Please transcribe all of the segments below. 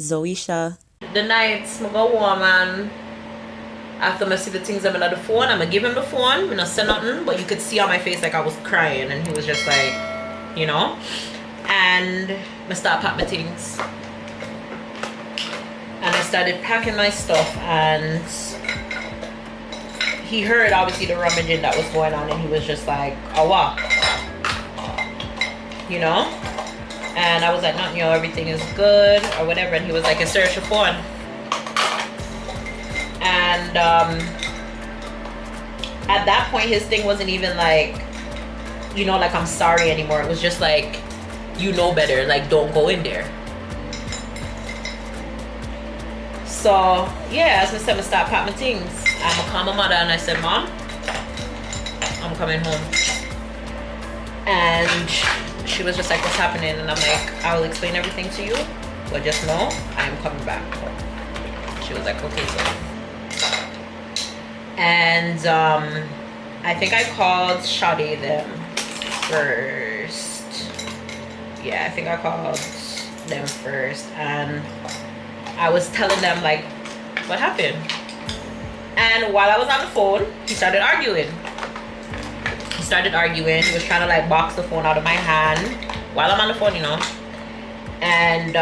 Zoeshaaa. The nights I go home and after I see the things I'm on the phone, I'm gonna give him the phone. I not say nothing, but you could see on my face like I was crying, and he was just like, you know. And I start pack my things, and I started packing my stuff, and he heard obviously the rummaging that was going on, and he was just like, oh wow, you know. And I was like, nothing, you know, everything is good or whatever. And he was like, search your phone. And at that point, his thing wasn't even like, you know, like I'm sorry anymore. It was just like, you know better, like don't go in there. So yeah, as I said, I start packing my things. I'm gonna call my mother and I said, Mom, I'm coming home. And she was just like, what's happening? And I'm like, I will explain everything to you, but just know I am coming back. She was like, okay, so. And I think I called Shadi them first. Yeah, I think I called them first, and I was telling them like what happened. And while I was on the phone, he started arguing. He was trying to like box the phone out of my hand while I'm on the phone, you know. And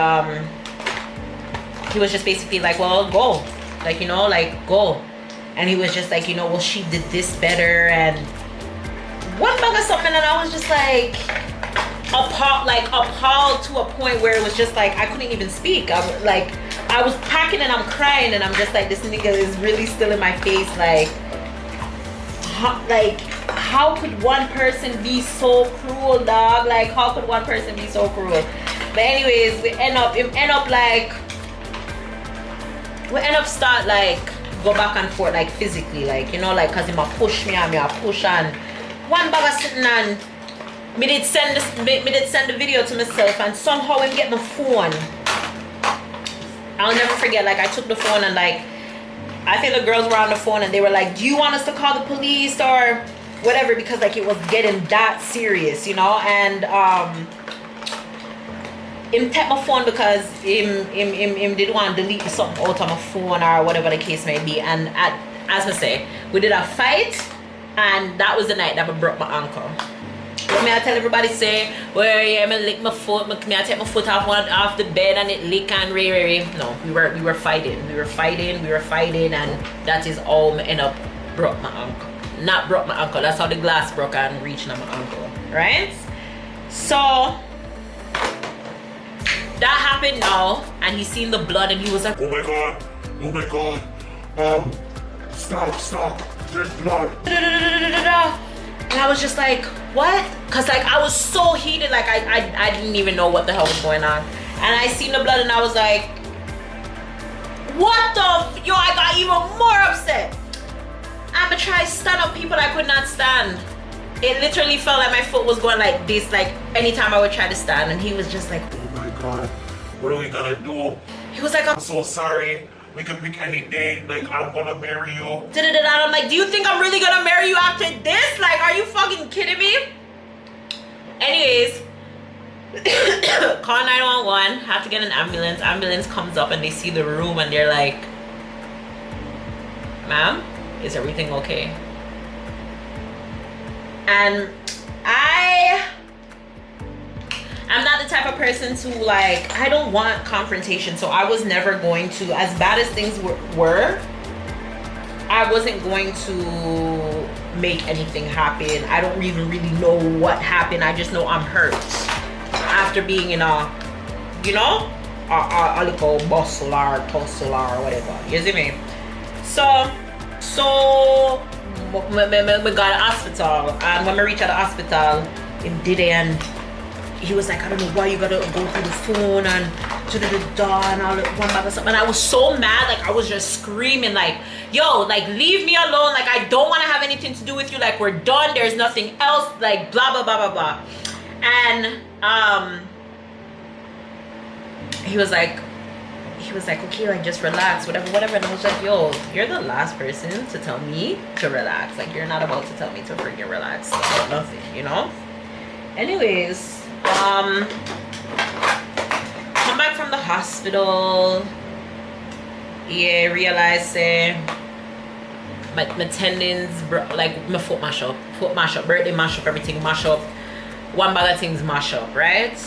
he was just basically like, well, go, like, you know, like go. And he was just like, you know, well, she did this better and one bug or something. And I was just like appalled to a point where it was just like I couldn't even speak. I was packing and I'm crying, and I'm just like, this nigga is really still in my face. Like how could one person be so cruel, dog? Like, how could one person be so cruel? But anyways, we end up start like go back and forth, like physically, like, you know, like, cause him a push me and me a push, and one bag of sitting, and me did send the video to myself, and somehow him get the phone. I'll never forget, like, I took the phone and like I think the girls were on the phone and they were like, do you want us to call the police or whatever, because like it was getting that serious, you know. And him take my phone because him didn't want to delete something out of my phone or whatever the case may be. And as I say, we did a fight, and that was the night that I broke my ankle. What me I tell everybody say, well, yeah, I lick my foot, me I take my foot off the bed and it lick and no, we were fighting, and that is all me end up broke my ankle. Not broke my ankle, that's how the glass broke and reached on my ankle, right? So that happened now, and he seen the blood and he was like, oh my god, stop, there's blood. And I was just like, what? Cause like I was so heated, like I didn't even know what the hell was going on. And I seen the blood and I was like, what the yo, I got even more upset. I'ma try to stand up people I could not stand. It literally felt like my foot was going like this, like anytime I would try to stand. And he was just like, oh my god, what are we gonna do? He was like, I'm so sorry. We can pick any day, like I'm gonna marry you. And I'm like, do you think I'm really gonna marry you after this? Like, are you fucking kidding me? Anyways, call 911, have to get an ambulance. Ambulance comes up and they see the room and they're like, ma'am, is everything okay? And I'm not the type of person to like, I don't want confrontation. So I was never going to, as bad as things were, I wasn't going to make anything happen. I don't even really know what happened. I just know I'm hurt after being in a, you know, a little bustle or tussle or whatever. You see me? So we got an hospital, and when we reached the hospital, him did it, and he was like, I don't know why you gotta go through the phone and to the door and all that one bag of stuff. And I was so mad, like I was just screaming like, yo, like leave me alone, like I don't want to have anything to do with you, like we're done, there's nothing else, like blah blah blah blah blah. And he was like, okay, like just relax, whatever. And I was like, yo, you're the last person to tell me to relax. Like you're not about to tell me to freaking relax about nothing, you know. Anyways, come back from from the hospital, yeah, realized my tendons, like my foot mash up, birthday mash up, everything mash up. One bag of things mash up, right?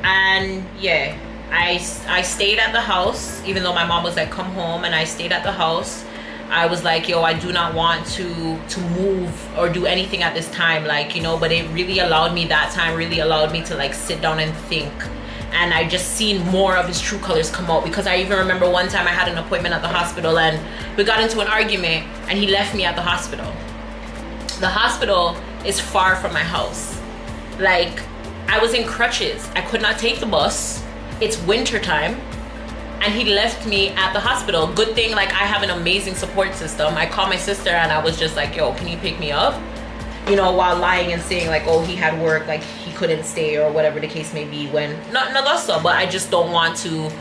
And yeah, I stayed at the house, even though my mom was like, come home, and I stayed at the house. I was like, yo, I do not want to move or do anything at this time, like, you know, but it really allowed me, that time really allowed me to like sit down and think. And I just seen more of his true colors come out, because I even remember one time I had an appointment at the hospital and we got into an argument and he left me at the hospital. The hospital is far from my house. Like, I was in crutches. I could not take the bus. It's winter time. And he left me at the hospital. Good thing, like, I have an amazing support system. I called my sister and I was just like, yo, can you pick me up? You know, while lying and saying like, oh, he had work, like he couldn't stay or whatever the case may be, when not that's so, but I just don't want to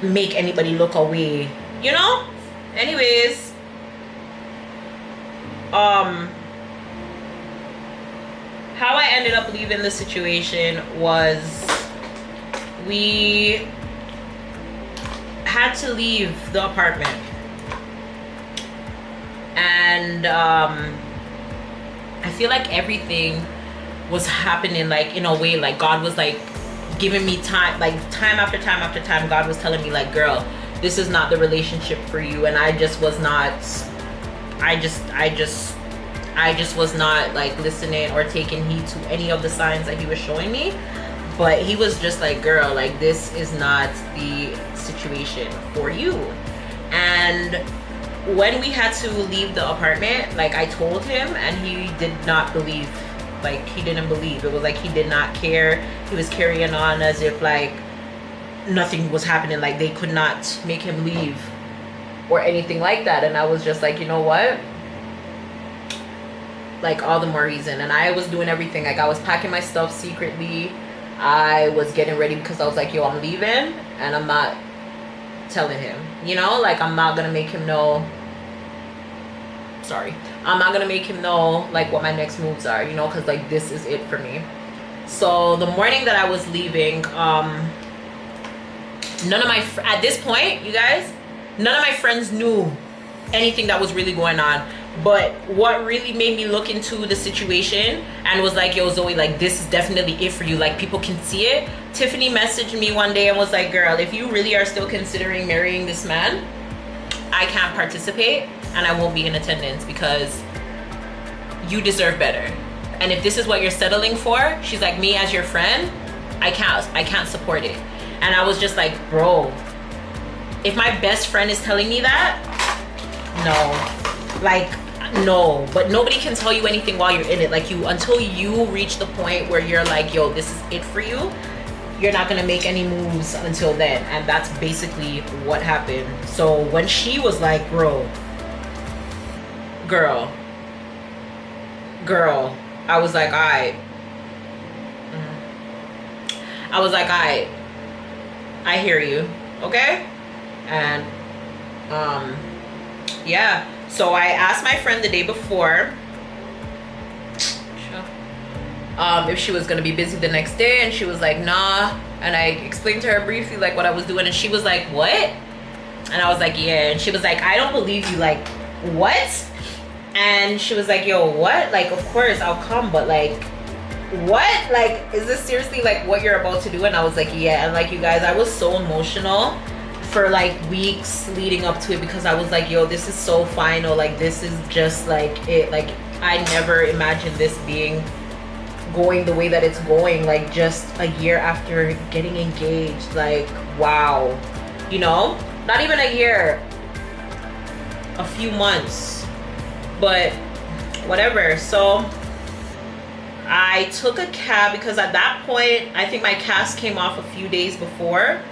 make anybody look away, you know? Anyways, how I ended up leaving the situation was we had to leave the apartment, and I feel like everything was happening like in a way, like God was like giving me time, like time after time after time. God was telling me like, girl, this is not the relationship for you. And I just was not, I just was not like listening or taking heed to any of the signs that he was showing me. But he was just like, girl, like this is not the situation for you. And when we had to leave the apartment, like I told him, and he did not believe. Like, he didn't believe. It was like he did not care. He was carrying on as if like nothing was happening, like they could not make him leave or anything like that. And I was just like, you know what, like all the more reason. And I was doing everything, like I was packing my stuff secretly. I was getting ready because I was like, yo, I'm leaving and I'm not telling him, you know, like I'm not gonna make him know. I'm not gonna make him know like what my next moves are, you know, because like this is it for me. So the morning that I was leaving, at this point, you guys, none of my friends knew anything that was really going on. But what really made me look into the situation and was like, yo, Zoe, like this is definitely it for you, like people can see it. Tiffany messaged me one day and was like, girl, if you really are still considering marrying this man, I can't participate and I won't be in attendance because you deserve better. And if this is what you're settling for, she's like, me as your friend, I can't support it. And I was just like, bro, if my best friend is telling me that, no, like no. But nobody can tell you anything while you're in it. Like until you reach the point where you're like, yo, this is it for you, you're not gonna make any moves until then. And that's basically what happened. So when she was like, bro, girl, I was like, all right. I was like, all right, I hear you, okay? And yeah, so I asked my friend the day before if she was gonna be busy the next day, and she was like, nah. And I explained to her briefly like what I was doing, and she was like, what? And I was like, yeah. And she was like, I don't believe you, like what? And she was like, yo, what? Like, of course I'll come, but like what? Like, is this seriously like what you're about to do? And I was like, yeah. And like, you guys, I was so emotional for like weeks leading up to it, because I was like, yo, this is so final, like this is just like it. Like I never imagined this going the way that it's going, like just a year after getting engaged. Like, wow, you know, not even a year, a few months, but whatever. So I took a cab, because at that point I think my cast came off a few days before,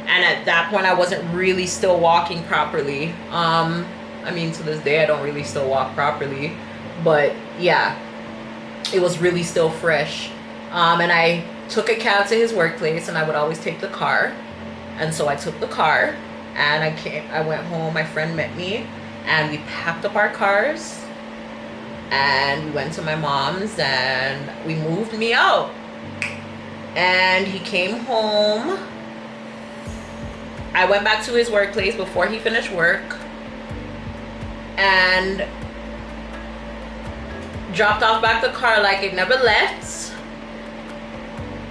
and at that point I wasn't really still walking properly. I mean, to this day I don't really still walk properly, but yeah, it was really still fresh. And I took a cab to his workplace, and I would always take the car. And so I took the car and I went home. My friend met me and we packed up our cars and we went to my mom's and we moved me out. And he came home I went back to his workplace before he finished work and dropped off back the car like it never left.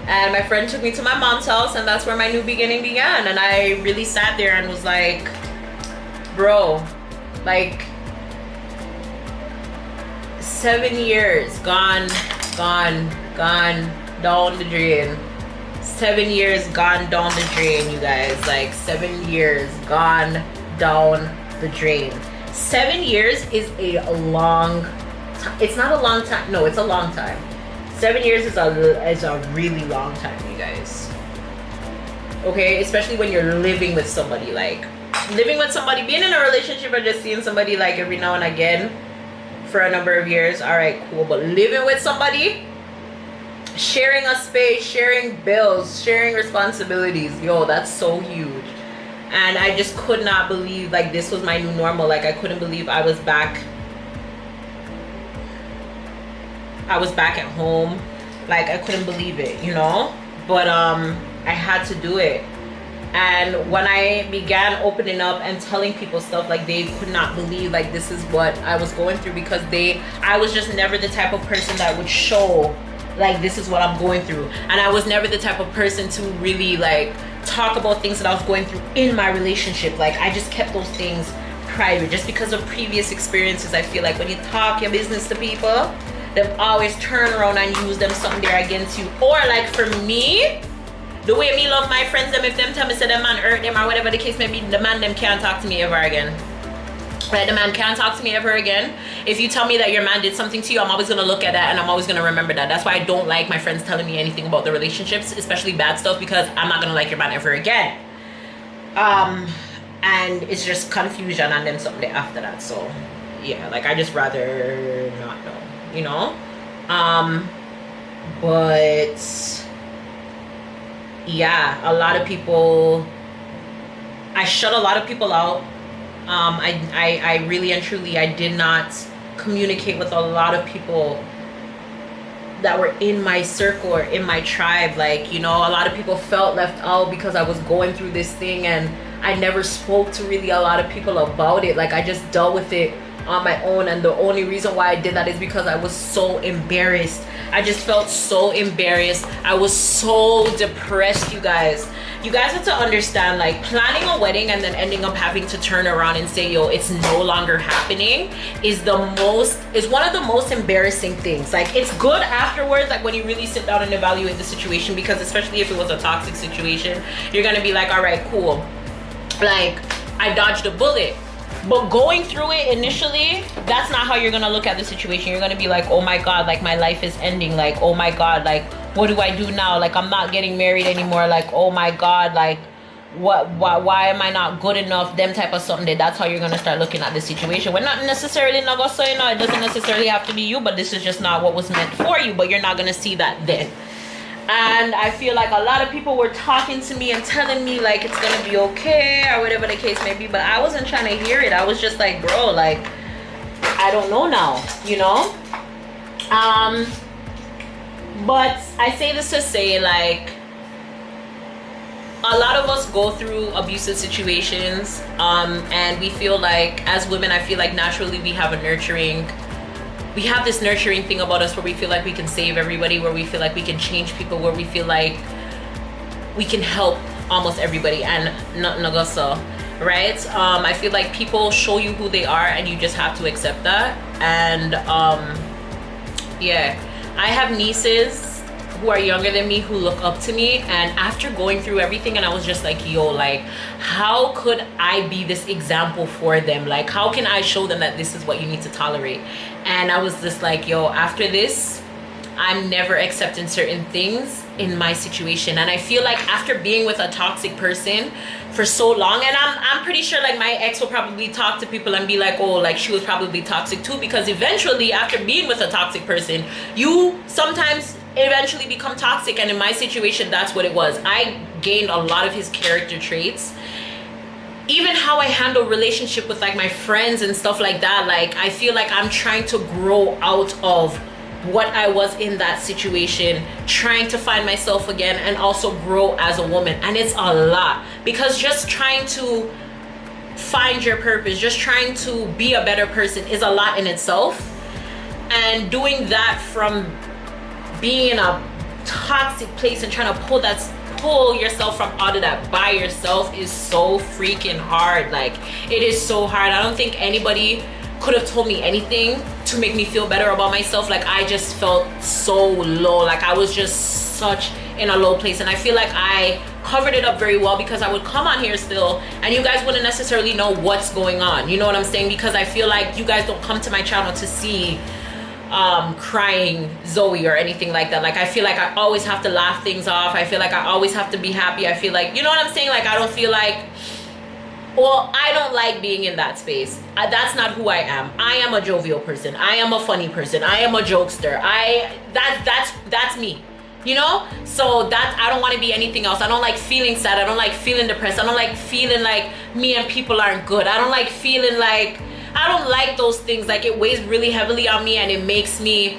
And my friend took me to my mom's house, and that's where my new beginning began. And I really sat there and was like, bro, like 7 years gone down the drain. 7 years gone down the drain, you guys. Like 7 years gone down the drain. 7 years is a long time. It's not a long time. No, it's a long time. 7 years is a really long time, you guys. Okay, especially when you're living with somebody. Like living with somebody, being in a relationship, or just seeing somebody like every now and again for a number of years, all right, cool. But living with somebody, sharing a space, sharing bills, sharing responsibilities, yo, that's so huge. And I just could not believe like this was my new normal. Like I couldn't believe I was back at home. Like I couldn't believe it, you know. But I had to do it. And when I began opening up and telling people stuff, like they could not believe like this is what I was going through, because I was just never the type of person that would show like this is what I'm going through. And I was never the type of person to really like talk about things that I was going through in my relationship. Like I just kept those things private just because of previous experiences. I feel like when you talk your business to people, they always turn around and use them something there against you. Or like for me, the way me love my friends, them if them tell me say the man hurt them or whatever the case may be, the man them can't talk to me ever again. Right, the man can't talk to me ever again. If you tell me that your man did something to you, I'm always gonna look at that and I'm always gonna remember that. That's why I don't like my friends telling me anything about the relationships, especially bad stuff, because I'm not gonna like your man ever again. And it's just confusion and then something after that. So yeah, like I just rather not know, you know. But yeah, a lot of people, I shut a lot of people out. I really and truly, I did not communicate with a lot of people that were in my circle or in my tribe. Like, you know, a lot of people felt left out because I was going through this thing, and I never spoke to really a lot of people about it. Like I just dealt with it on my own, and the only reason why I did that is because I was so embarrassed. I just felt so embarrassed. I was so depressed, you guys. You guys have to understand, like planning a wedding and then ending up having to turn around and say, yo, it's no longer happening is one of the most embarrassing things. Like it's good afterwards, like when you really sit down and evaluate the situation, because especially if it was a toxic situation, you're gonna be like, all right, cool, like I dodged a bullet. But going through it initially, that's not how you're gonna look at the situation. You're gonna be like, oh my God, like my life is ending. Like, oh my God, like what do I do now? Like I'm not getting married anymore. Like, oh my God, like why am I not good enough? Them type of something. That's how you're gonna start looking at the situation. We're not necessarily not gonna say, no, it doesn't necessarily have to be you, but this is just not what was meant for you. But you're not gonna see that then. And I feel like a lot of people were talking to me and telling me like it's gonna be okay or whatever the case may be, but I wasn't trying to hear it. I was just like, bro, like I don't know now, you know. But I say this to say, like, a lot of us go through abusive situations, and we feel like as women, I feel like naturally we have this nurturing thing about us where we feel like we can save everybody, where we feel like we can change people, where we feel like we can help almost everybody, and not nagasa, right? I feel like people show you who they are and you just have to accept that. And yeah, I have nieces who are younger than me who look up to me, and after going through everything, and I was just like, yo, like how could I be this example for them? Like how can I show them that this is what you need to tolerate? And I was just like, yo, after this, I'm never accepting certain things in my situation. And I feel like after being with a toxic person for so long, and I'm pretty sure like my ex will probably talk to people and be like, oh, like she was probably toxic too, because eventually after being with a toxic person, you sometimes eventually become toxic. And in my situation, that's what it was. I gained a lot of his character traits. Even how I handle relationship with like my friends and stuff like that, like I feel like I'm trying to grow out of what I was in that situation, trying to find myself again and also grow as a woman. And it's a lot, because just trying to find your purpose, just trying to be a better person is a lot in itself. And doing that from being in a toxic place and trying to pull yourself from out of that by yourself is so freaking hard. Like, it is so hard. I don't think anybody could have told me anything to make me feel better about myself. Like, I just felt so low. Like, I was just such in a low place, and I feel like I covered it up very well, because I would come on here still and you guys wouldn't necessarily know what's going on, you know what I'm saying? Because I feel like you guys don't come to my channel to see crying Zoe or anything like that. Like, I feel like I always have to laugh things off. I feel like I always have to be happy. I feel like, you know what I'm saying? Like, I don't feel like, well, I don't like being in that space. That's not who I am. I am a jovial person. I am a funny person. I am a jokester. That's me, you know? So that, I don't want to be anything else. I don't like feeling sad. I don't like feeling depressed. I don't like feeling like me and people aren't good. I don't like feeling like, I don't like those things. Like, it weighs really heavily on me, and it makes me,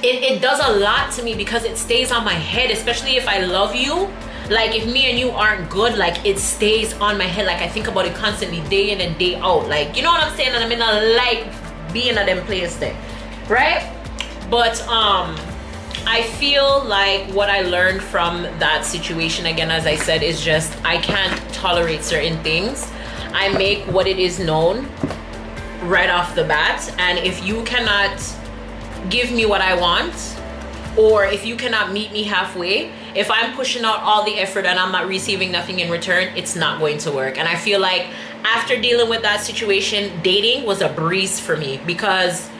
it does a lot to me, because it stays on my head, especially if I love you. Like, if me and you aren't good, like, it stays on my head. Like, I think about it constantly, day in and day out. Like, you know what I'm saying? And I'm in a like being at them place there, right? But I feel like what I learned from that situation, again, as I said, is just, I can't tolerate certain things. I make what it is known right off the bat, and if you cannot give me what I want, or if you cannot meet me halfway, if I'm pushing out all the effort and I'm not receiving nothing in return, it's not going to work. And I feel like after dealing with that situation, dating was a breeze for me, because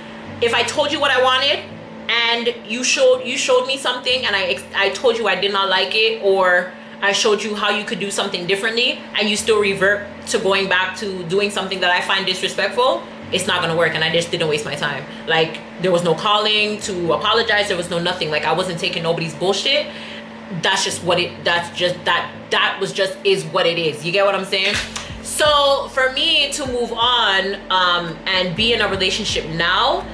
if I told you what I wanted and you showed me something and I told you I did not like it, or I showed you how you could do something differently, and you still revert to going back to doing something that I find disrespectful, it's not gonna work. And I just didn't waste my time. Like, there was no calling to apologize. There was no nothing. Like, I wasn't taking nobody's bullshit. That's just what it, that was just is what it is. You get what I'm saying? So for me to move on and be in a relationship now,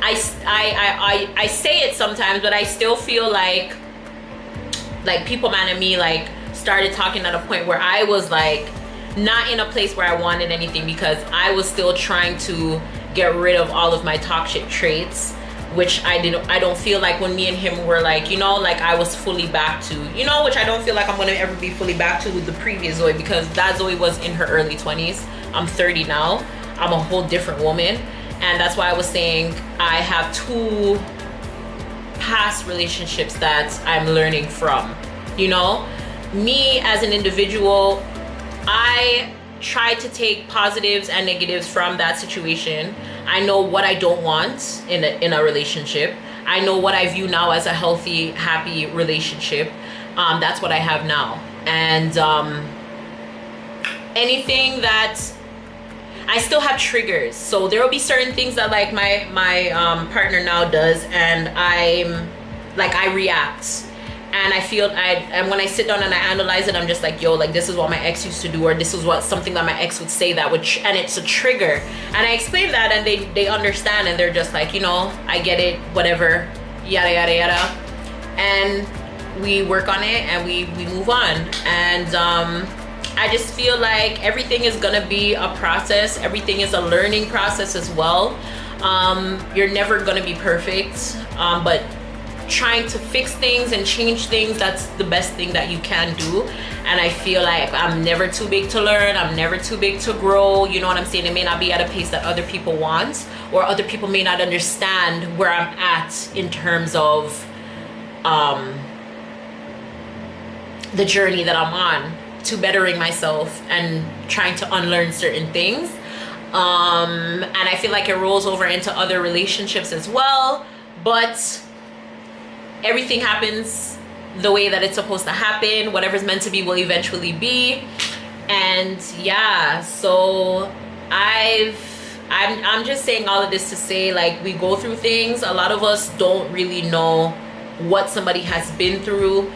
I say it sometimes, but I still feel like people mad at me, like, started talking at a point where I was like not in a place where I wanted anything, because I was still trying to get rid of all of my toxic traits, which I don't feel like when me and him were like, you know, like, I was fully back to, you know, which I don't feel like I'm gonna ever be fully back to the previous Zoe, because that Zoe was in her early 20s. I'm 30 now. I'm a whole different woman. And that's why I was saying I have 2 past relationships that I'm learning from. You know, me as an individual, I try to take positives and negatives from that situation. I know what I don't want in a relationship. I know what I view now as a healthy, happy relationship. That's what I have now. And anything that, I still have triggers. So there will be certain things that, like, my partner now does, and I react. And I feel, and when I sit down and I analyze it, I'm just like, yo, like, this is what my ex used to do, or this is what something that my ex would say that would, and it's a trigger. And I explain that, and they understand, and they're just like, you know, I get it, whatever, yada, yada, yada. And we work on it, and we move on. And I just feel like everything is gonna be a process. Everything is a learning process as well. You're never gonna be perfect, but trying to fix things and change things, that's the best thing that you can do. And I feel like I'm never too big to learn. I'm never too big to grow. You know what I'm saying? It may not be at a pace that other people want, or other people may not understand where I'm at in terms of the journey that I'm on to bettering myself and trying to unlearn certain things. And I feel like it rolls over into other relationships as well, but everything happens the way that it's supposed to happen. Whatever's meant to be will eventually be. And yeah, so I'm just saying all of this to say, like, we go through things. A lot of us don't really know what somebody has been through.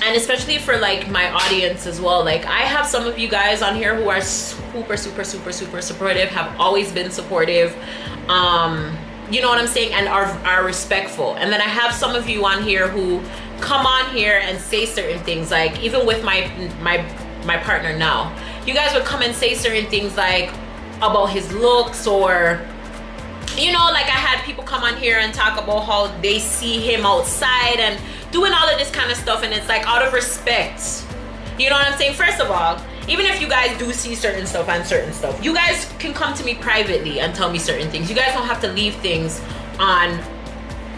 and especially for like my audience as well, like I have some of you guys on here who are super supportive, have always been supportive, you know what I'm saying, and are respectful. And then I have some of you on here who come on here and say certain things, like even with my partner now, you guys would come and say certain things like about his looks, or you know, like I had people come on here and talk about how they see him outside and doing all of this kind of stuff, and it's like out of respect, you know what I'm saying. First of all, even if you guys do see certain stuff and certain stuff, you guys can come to me privately and tell me certain things. You guys don't have to leave things on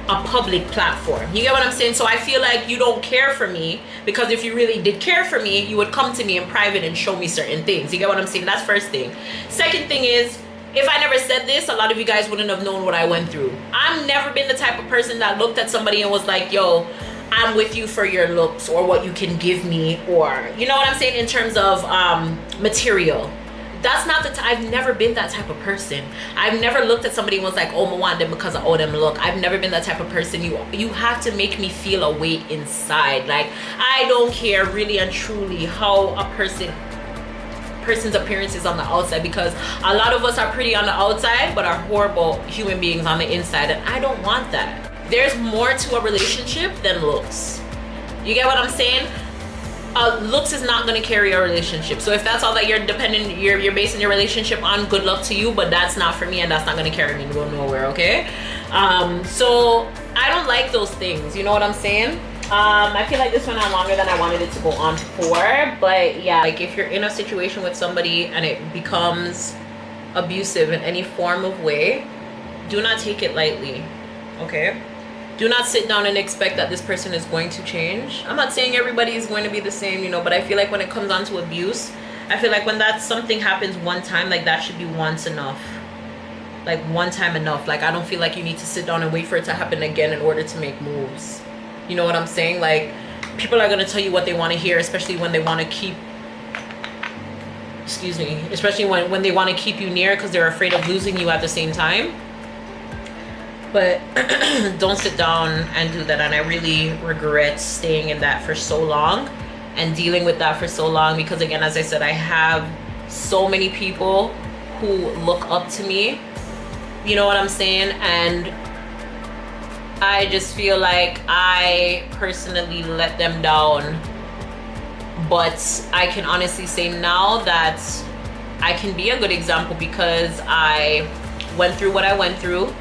a public platform, you get what I'm saying? So I feel like you don't care for me, because if you really did care for me, you would come to me in private and show me certain things, you get what I'm saying? That's first thing. Second thing is, if I never said this, a lot of you guys wouldn't have known what I went through. I've never been the type of person that looked at somebody and was like, yo, I'm with you for your looks or what you can give me, or you know what I'm saying, in terms of material. That's not the I've never been that type of person. I've never looked at somebody and was like, oh, I want them because I owe them look. I've never been that type of person. You have to make me feel a weight inside. Like, I don't care really and truly how a person's appearance is on the outside, because a lot of us are pretty on the outside but are horrible human beings on the inside, and I don't want that. There's more to a relationship than looks, you get what I'm saying? Looks is not going to carry a relationship. So if that's all that you're basing your relationship on, good luck to you, but that's not for me, and that's not going to carry me to go nowhere, okay? So I don't like those things, you know what I'm saying? I feel like this went on longer than I wanted it to go on for, but yeah, like if you're in a situation with somebody and it becomes abusive in any form of way, do not take it lightly, okay? Do not sit down and expect that this person is going to change. I'm not saying everybody is going to be the same, you know, but I feel like when it comes down to abuse, I feel like when something happens one time, like that should be once enough. Like one time enough. Like I don't feel like you need to sit down and wait for it to happen again in order to make moves. You know what I'm saying? Like, people are going to tell you what they want to hear, especially when they want to keep, especially when they want to keep you near because they're afraid of losing you at the same time. But don't sit down and do that. And I really regret staying in that for so long and dealing with that for so long, because again, as I said, I have so many people who look up to me, you know what I'm saying? And I just feel like I personally let them down. But I can honestly say now that I can be a good example, because I went through what I went through.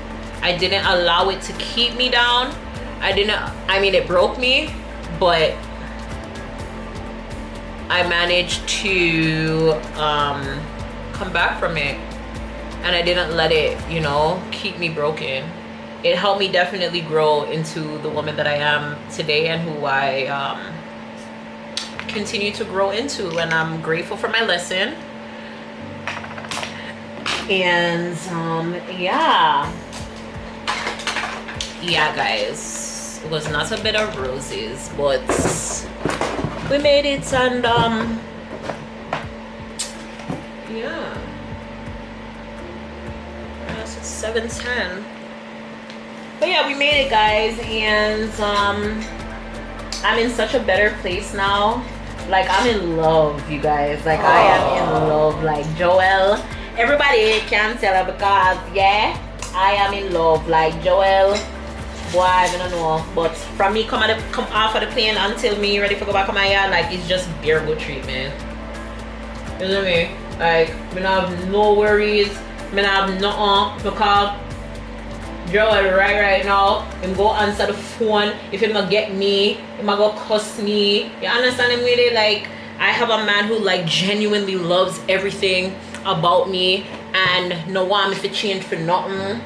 I didn't allow it to keep me down. It broke me, but I managed to come back from it, and I didn't let it, you know, keep me broken. It helped me definitely grow into the woman that I am today, and who I continue to grow into, and I'm grateful for my lesson. And yeah guys, it was not a bed of roses, but we made it. And yes, it's 7:10, but yeah, we made it, guys. And I'm in such a better place now. Like, I'm in love, you guys. Like, I am in love. Like, Joel, everybody can tell her, because yeah, I am in love. Like, Joel, boy, I don't know, but from me come off of the plane until me ready to go back on my yard, like, it's just bare good treatment. You know what I mean? Like, me not have no worries, me not have nothing, because Joel right now, him go answer the phone. If him not get me, him a go cuss me. You understand him, really? Like, I have a man who like genuinely loves everything about me and no want me to change for nothing.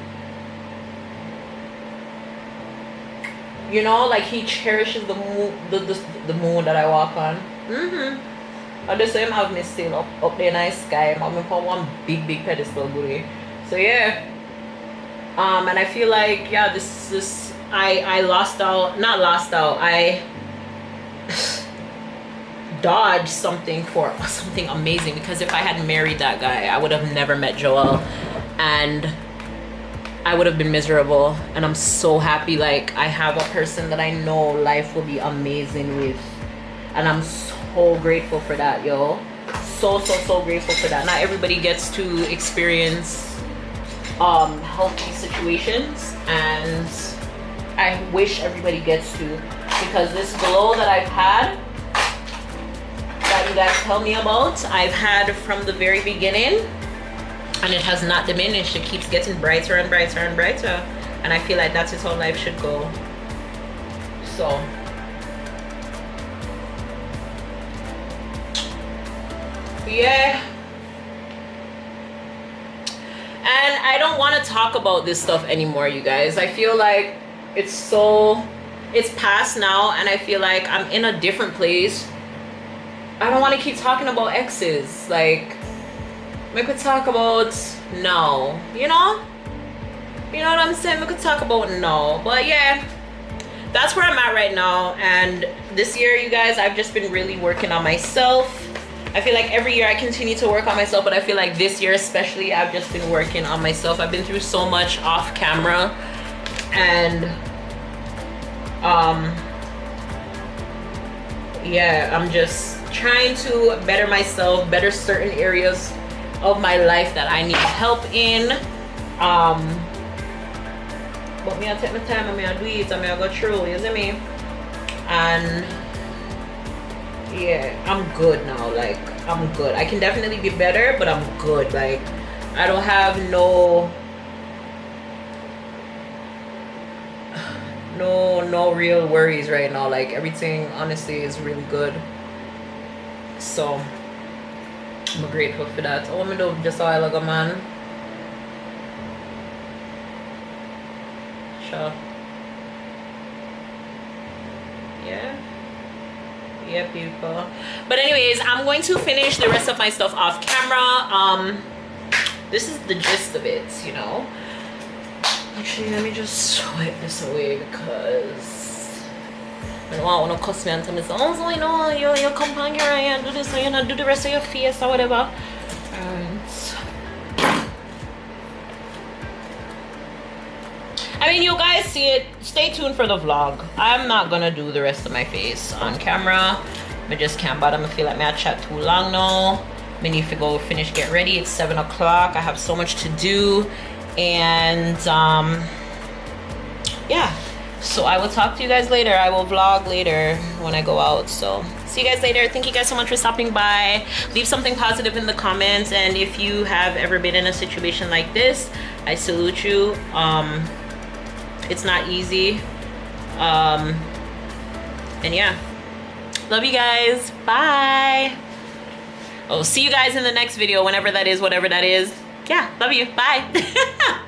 You know, like, he cherishes the moon that I walk on. I just say him have me still up there in the sky. I'm having for one big pedestal booty. So yeah. And I feel like, yeah, this I dodged something for something amazing, because if I had married that guy, I would have never met Joel, and I would have been miserable. And I'm so happy, like, I have a person that I know life will be amazing with. and I'm so grateful for that, yo. So grateful for that. Not everybody gets to experience healthy situations, and I wish everybody gets to, because this glow that I've had, that you guys tell me about, I've had from the very beginning, and it has not diminished. It keeps getting brighter and brighter and brighter, and I feel like that's just how life should go. So yeah. And I don't want to talk about this stuff anymore, you guys. I feel like it's past now, and I feel like I'm in a different place. I don't want to keep talking about exes. Like, we could talk about no, you know what I'm saying? We could talk about no. But yeah, that's where I'm at right now. And this year, you guys, I've just been really working on myself. I feel like every year I continue to work on myself, but I feel like this year especially, I've just been working on myself. I've been through so much off camera, and yeah, I'm just trying to better myself, better certain areas of my life that I need help in. But me I take my time and me I do it and me I go through, you see me? And yeah, I'm good now. Like, I'm good. I can definitely be better, but I'm good. Like, I don't have no real worries right now. Like, everything honestly is really good. So I'm grateful for that. Oh, me do just a while ago, man. Sure. Yeah, people. But anyways, I'm going to finish the rest of my stuff off camera. This is the gist of it, you know. Actually, let me just wipe this away, because I don't want to cuss me and tell me, oh, so you know, you come on here and do this, so you know, do the rest of your face or whatever. And I mean, you guys see it. Stay tuned for the vlog. I'm not gonna do the rest of my face on camera. I just can't bother. I feel like I chat too long now. I need to go finish, get ready. It's 7 o'clock. I have so much to do, and yeah. So I will talk to you guys later. I will vlog later when I go out. So see you guys later. Thank you guys so much for stopping by. Leave something positive in the comments, and if you have ever been in a situation like this, I salute you. It's not easy. And yeah, love you guys. Bye. Oh, see you guys in the next video, whenever that is, whatever that is. Yeah, love you. Bye.